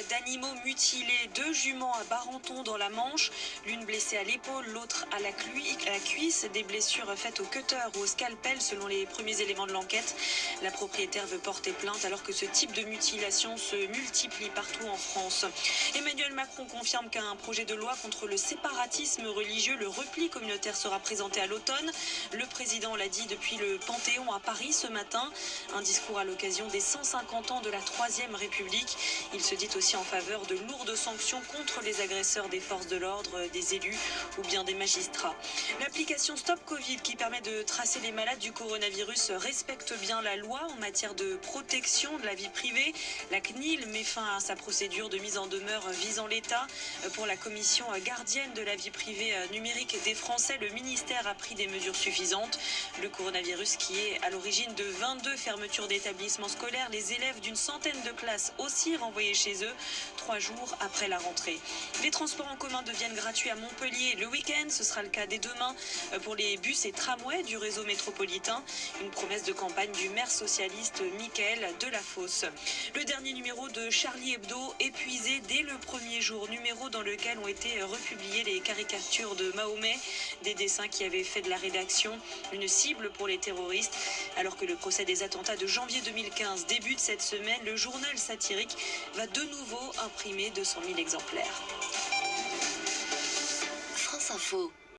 d'animaux mutilés, 2 juments à Barenton dans la Manche, l'une blessée à l'épaule, l'autre à la cuisse, des blessures faites au cutter ou au scalpel selon les premiers éléments de l'enquête. La propriétaire veut porter plainte alors que ce type de mutilation se multiplie partout en France. Emmanuel Macron confirme qu'un projet de loi contre le séparatisme religieux, le repli communautaire sera présenté à l'automne. Le président l'a dit depuis le Panthéon à Paris ce matin. Un discours à l'occasion des 150 ans de la Troisième République. Il se dit aussi en faveur de lourdes sanctions contre les agresseurs des forces de l'ordre, des élus ou bien des magistrats. L'application Stop Covid qui permet de tracer les malades du coronavirus respecte bien la loi en matière de protection de la vie privée. La CNIL met fin à sa procédure de mise en demeure visant l'État. Pour la commission gardienne de la vie privée numérique des Français, le ministère a pris des mesures suffisantes. Le coronavirus qui est à l'origine de 22 fermetures d'établissements scolaires, les élèves d'une centaine de classes aussi renvoyés chez eux 3 jours après la rentrée. Les transports en commun deviennent gratuits à Montpellier le week-end. Ce sera le cas dès demain pour les bus et tramways du réseau métropolitain. Une promesse de campagne du maire socialiste Mickaël Delafosse. Le dernier numéro de Charlie Hebdo épuisé dès le premier jour. Numéro dans lequel ont été republiées les caricatures de Mahomet. Des dessins qui avaient fait de la rédaction une cible pour les terroristes. Alors que le procès des attentats de janvier 2015 débute cette semaine, le journal satirique va de nouveau imprimer 200 000 exemplaires. France Info.